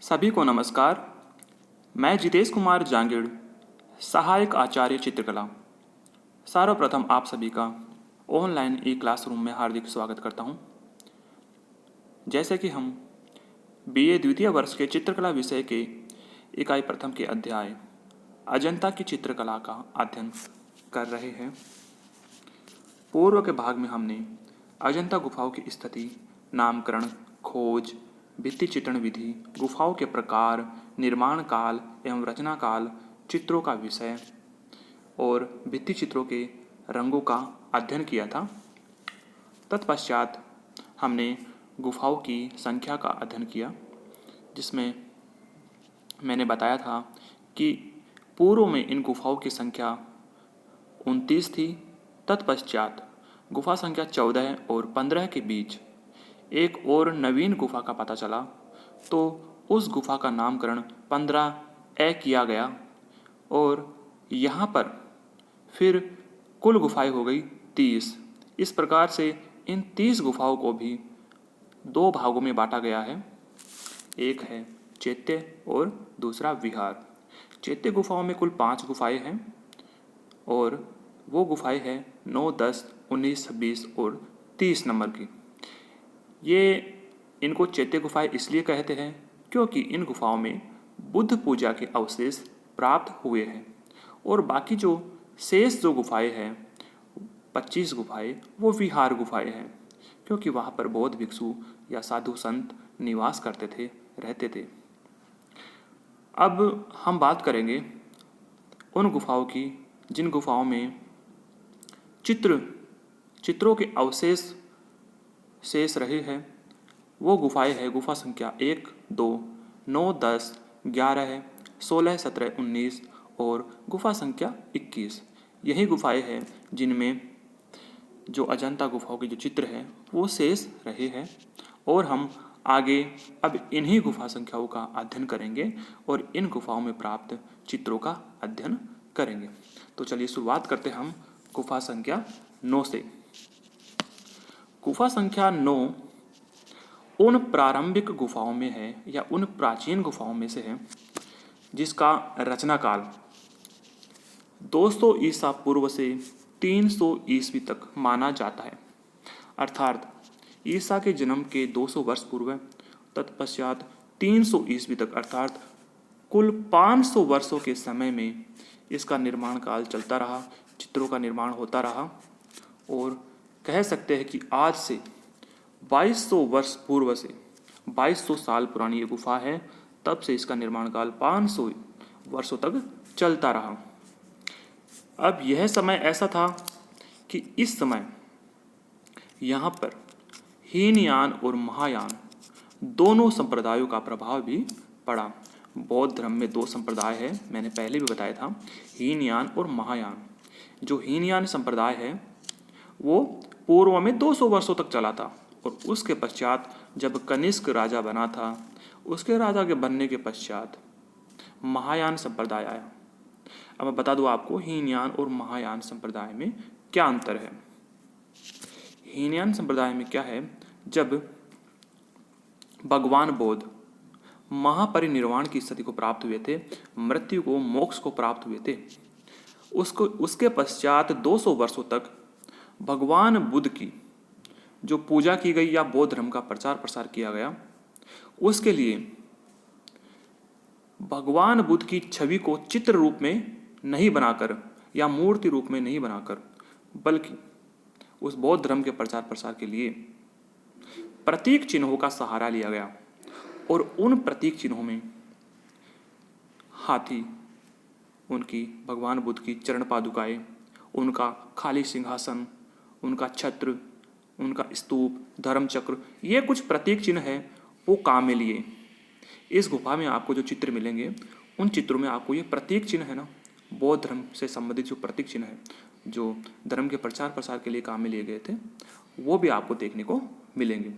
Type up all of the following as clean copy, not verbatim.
सभी को नमस्कार। मैं जितेश कुमार जांगिड़, सहायक आचार्य चित्रकला। सर्वप्रथम आप सभी का ऑनलाइन ई क्लासरूम में हार्दिक स्वागत करता हूं। जैसे कि हम बीए द्वितीय वर्ष के चित्रकला विषय के इकाई प्रथम के अध्याय अजंता की चित्रकला का अध्ययन कर रहे हैं। पूर्व के भाग में हमने अजंता गुफाओं की स्थिति, नामकरण, खोज, भित्ति चित्रण विधि, गुफाओं के प्रकार, निर्माण काल एवं रचना काल, चित्रों का विषय और भित्ति चित्रों के रंगों का अध्ययन किया था। तत्पश्चात हमने गुफाओं की संख्या का अध्ययन किया, जिसमें मैंने बताया था कि पूर्व में इन गुफाओं की संख्या 29 थी। तत्पश्चात गुफा संख्या 14 और 15 के बीच एक और नवीन गुफा का पता चला, तो उस गुफा का नामकरण 15A किया गया और यहाँ पर फिर कुल गुफाएं हो गई 30। इस प्रकार से इन 30 गुफाओं को भी दो भागों में बांटा गया है। एक है चैत्य और दूसरा विहार। चैत्य गुफाओं में कुल 5 गुफाएं हैं और वो गुफाएं हैं 9, 10, 19, 26 और 30 नंबर की। इनको चैत्य गुफाएं इसलिए कहते हैं क्योंकि इन गुफाओं में बुद्ध पूजा के अवशेष प्राप्त हुए हैं और बाकी जो शेष गुफाएं हैं 25 गुफाएं, वो विहार गुफाएं हैं, क्योंकि वहाँ पर बौद्ध भिक्षु या साधु संत निवास करते थे, रहते थे। अब हम बात करेंगे उन गुफाओं की जिन गुफाओं में चित्रों के अवशेष शेष रहे हैं। वो गुफाएं हैं गुफा संख्या 1, 2, 9, 10, 11, 16, 17, 19 और गुफा संख्या 21। यही गुफाएं हैं जिनमें जो अजंता गुफाओं के जो चित्र हैं वो शेष रहे हैं और हम आगे अब इन्हीं गुफा संख्याओं का अध्ययन करेंगे और इन गुफाओं में प्राप्त चित्रों का अध्ययन करेंगे। तो चलिए शुरुआत करते हैं हम गुफा संख्या 9 से। गुफा संख्या 9 उन प्रारंभिक गुफाओं में है या उन प्राचीन गुफाओं में से है जिसका रचना काल 200 ईसा पूर्व से 300 ईस्वी तक माना जाता है। अर्थात ईसा के जन्म के 200 वर्ष पूर्व तत्पश्चात 300 ईस्वी तक, अर्थात कुल 500 वर्षों के समय में इसका निर्माण काल चलता रहा, चित्रों का निर्माण होता रहा और कह सकते हैं कि आज से 2200 वर्ष पूर्व से 2200 साल पुरानी ये गुफा है। तब से इसका निर्माण काल 500 वर्षों तक चलता रहा। अब यह समय ऐसा था कि इस समय यहाँ पर हीनयान और महायान दोनों संप्रदायों का प्रभाव भी पड़ा। बौद्ध धर्म में 2 संप्रदाय है, मैंने पहले भी बताया था, हीनयान और महायान। जो हीनयान संप्रदाय है वो पूर्व में 200 वर्षों तक चला था और उसके पश्चात जब कनिष्क राजा बना था, उसके राजा के बनने के पश्चात महायान संप्रदाय आया। अब मैं बता दूं आपको हीनयान और महायान संप्रदाय में क्या अंतर है। हीनयान संप्रदाय में क्या है, जब भगवान बुद्ध महापरिनिर्वाण की स्थिति को प्राप्त हुए थे, मृत्यु को, मोक्ष को प्राप्त हुए थे, उसके पश्चात 200 वर्षों तक भगवान बुद्ध की जो पूजा की गई या बौद्ध धर्म का प्रचार प्रसार किया गया, उसके लिए भगवान बुद्ध की छवि को चित्र रूप में नहीं बनाकर या मूर्ति रूप में नहीं बनाकर, बल्कि उस बौद्ध धर्म के प्रचार प्रसार के लिए प्रतीक चिन्हों का सहारा लिया गया और उन प्रतीक चिन्हों में हाथी, उनकी भगवान बुद्ध की चरण पादुकाएं, उनका खाली सिंहासन, उनका छत्र, उनका स्तूप, धर्म चक्र, ये कुछ प्रतीक चिन्ह है वो काम में लिए। इस गुफा में आपको जो चित्र मिलेंगे उन चित्रों में आपको ये प्रतीक चिन्ह है ना, बौद्ध धर्म से संबंधित जो प्रतीक चिन्ह है जो धर्म के प्रचार प्रसार के लिए काम में लिए गए थे, वो भी आपको देखने को मिलेंगे।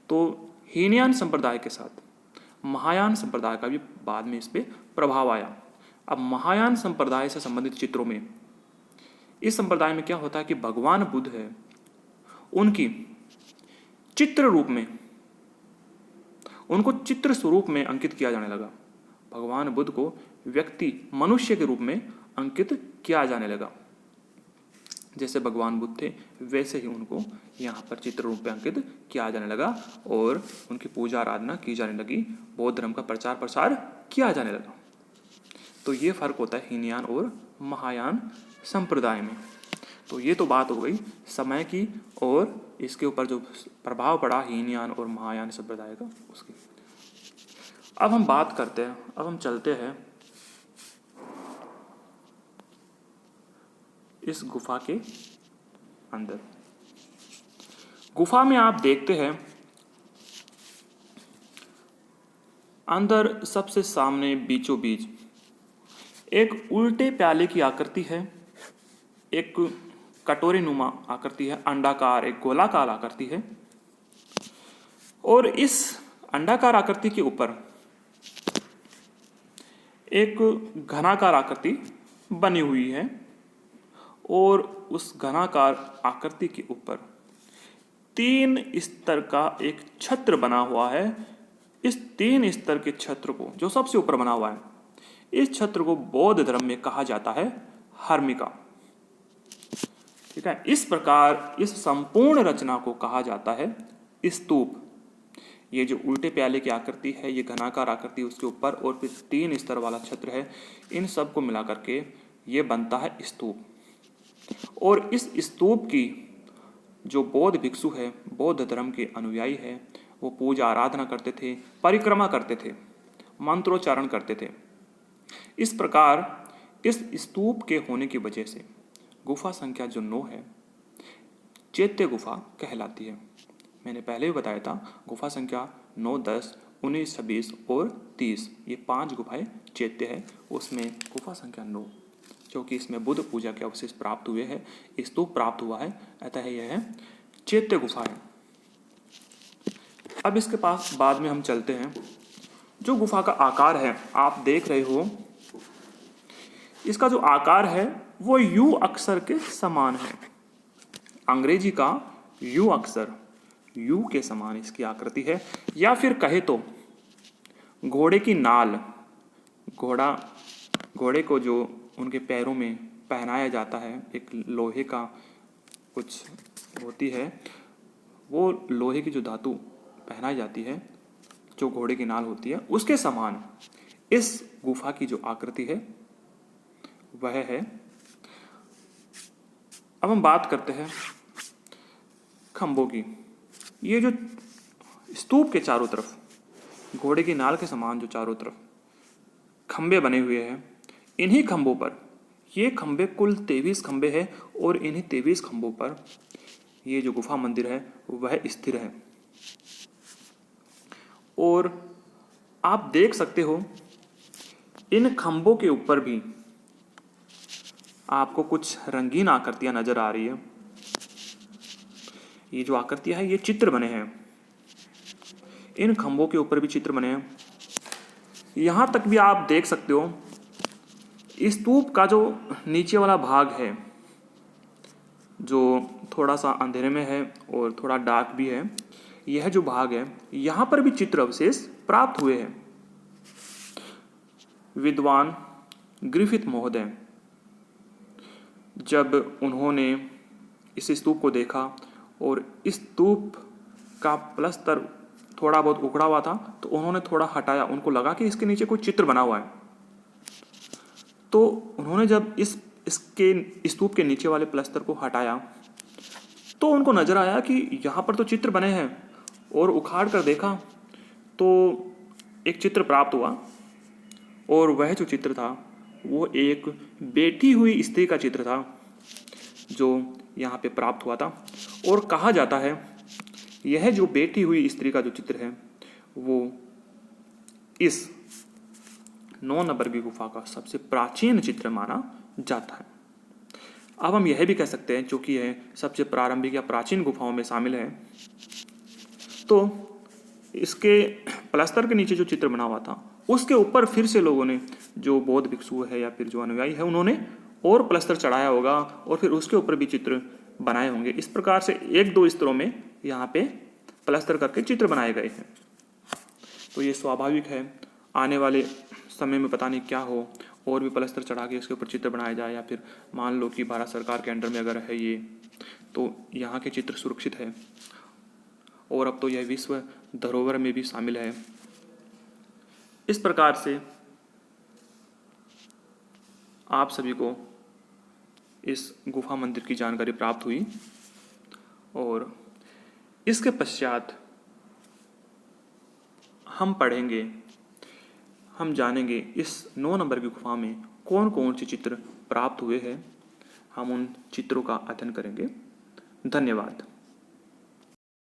तो हीनयान संप्रदाय के साथ महायान संप्रदाय का भी बाद में इस पर प्रभाव आया। अब महायान संप्रदाय से संबंधित चित्रों में, इस संप्रदाय में क्या होता है कि भगवान बुद्ध है, उनकी चित्र रूप में उनको चित्र स्वरूप में अंकित किया जाने लगा। भगवान बुद्ध को व्यक्ति मनुष्य के रूप में अंकित किया जाने लगा। जैसे भगवान बुद्ध थे वैसे ही उनको यहाँ पर चित्र रूप में अंकित किया जाने लगा और उनकी पूजा आराधना की जाने लगी, बौद्ध धर्म का प्रचार प्रसार किया जाने लगा। तो ये फर्क होता है हीनयान और महायान संप्रदाय में। तो ये तो बात हो गई समय की और इसके ऊपर जो प्रभाव पड़ा हीनयान और महायान संप्रदाय का उसकी। अब हम बात करते हैं, अब हम चलते हैं इस गुफा के अंदर। गुफा में आप देखते हैं अंदर सबसे सामने बीचों बीच एक उल्टे प्याले की आकृति है, एक कटोरी नुमा आकृति है, अंडाकार एक गोलाकार आकृति है और इस अंडाकार आकृति के ऊपर एक घनाकार आकृति बनी हुई है और उस घनाकार आकृति के ऊपर 3 स्तर का एक छत्र बना हुआ है। इस 3 स्तर के छत्र को, जो सबसे ऊपर बना हुआ है, इस छत्र को बौद्ध धर्म में कहा जाता है हर्मिका। ठीक है, इस प्रकार इस संपूर्ण रचना को कहा जाता है स्तूप। ये जो उल्टे प्याले की आकृति है, ये घनाकार आकृति उसके ऊपर और फिर 3 स्तर वाला छत्र है, इन सब को मिला करके ये बनता है स्तूप। और इस स्तूप की जो बौद्ध भिक्षु है, बौद्ध धर्म के अनुयायी है, वो पूजा आराधना करते थे, परिक्रमा करते थे, मंत्रोच्चारण करते थे। इस प्रकार इस स्तूप के होने की वजह से गुफा संख्या जो 9 है चैत्य गुफा कहलाती है। मैंने पहले भी बताया था गुफा संख्या 9, 10, 19, 26 और 30 ये 5 गुफाएं चैत्य है। उसमें गुफा संख्या 9 क्योंकि इसमें बुद्ध पूजा के अवशेष प्राप्त हुए हैं, स्तूप प्राप्त हुआ है, अतः यह है चैत्य गुफा है। अब इसके पास बाद में हम चलते हैं। जो गुफा का आकार है आप देख रहे हो, इसका जो आकार है वो यू अक्षर के समान है। अंग्रेजी का यू अक्षर, यू के समान इसकी आकृति है, या फिर कहे तो घोड़े की नाल, घोड़े को जो उनके पैरों में पहनाया जाता है, एक लोहे का कुछ होती है, वो लोहे की जो धातु पहनाई जाती है, जो घोड़े की नाल होती है, उसके समान इस गुफा की जो आकृति है वह है। अब हम बात करते हैं खंभों की। ये जो स्तूप के चारों तरफ घोड़े की नाल के समान जो चारों तरफ खंभे बने हुए हैं, इन्हीं खंभों पर, ये खंभे कुल 23 खंभे हैं और इन्हीं 23 खंभों पर ये जो गुफा मंदिर है वह स्थिर है। और आप देख सकते हो इन खंभों के ऊपर भी आपको कुछ रंगीन आकृतियां नजर आ रही है। ये जो आकृतियां हैं ये चित्र बने हैं, इन खंभों के ऊपर भी चित्र बने हैं। यहां तक भी आप देख सकते हो स्तूप का जो नीचे वाला भाग है, जो थोड़ा सा अंधेरे में है और थोड़ा डार्क भी है, यह जो भाग है यहां पर भी चित्र अवशेष प्राप्त हुए हैं। विद्वान ग्रिफिथ महोदय जब उन्होंने इस स्तूप को देखा और इस स्तूप का प्लस्तर थोड़ा बहुत उखड़ा हुआ था तो उन्होंने थोड़ा हटाया, उनको लगा कि इसके नीचे कोई चित्र बना हुआ है। तो उन्होंने जब इसके स्तूप के नीचे वाले प्लस्तर को हटाया तो उनको नजर आया कि यहाँ पर तो चित्र बने हैं, और उखाड़ कर देखा तो एक चित्र प्राप्त हुआ और वह जो चित्र था वो एक बैठी हुई स्त्री का चित्र था जो यहाँ पे प्राप्त हुआ था। और कहा जाता है यह जो बैठी हुई स्त्री का जो चित्र है वो इस 9 नंबर की गुफा का सबसे प्राचीन चित्र माना जाता है। अब हम यह भी कह सकते हैं चूंकि यह सबसे प्रारंभिक या प्राचीन गुफाओं में शामिल है, तो इसके प्लस्तर के नीचे जो चित्र बना हुआ था उसके ऊपर फिर से लोगों ने, जो बौद्ध भिक्षु है या फिर जो अनुयायी है, उन्होंने और प्लस्तर चढ़ाया होगा और फिर उसके ऊपर भी चित्र बनाए होंगे। इस प्रकार से 1-2 स्तरों में यहाँ पे प्लस्तर करके चित्र बनाए गए हैं। तो ये स्वाभाविक है, आने वाले समय में पता नहीं क्या हो, और भी पलस्तर चढ़ा के इसके ऊपर चित्र बनाया जाए, या फिर मान लो कि भारत सरकार के अंडर में अगर है ये, तो यहाँ के चित्र सुरक्षित है, और अब तो यह विश्व धरोहर में भी शामिल है। इस प्रकार से आप सभी को इस गुफा मंदिर की जानकारी प्राप्त हुई, और इसके पश्चात हम पढ़ेंगे, हम जानेंगे इस 9 नंबर की गुफा में कौन कौन से चित्र प्राप्त हुए हैं। हम उन चित्रों का अध्ययन करेंगे। धन्यवाद।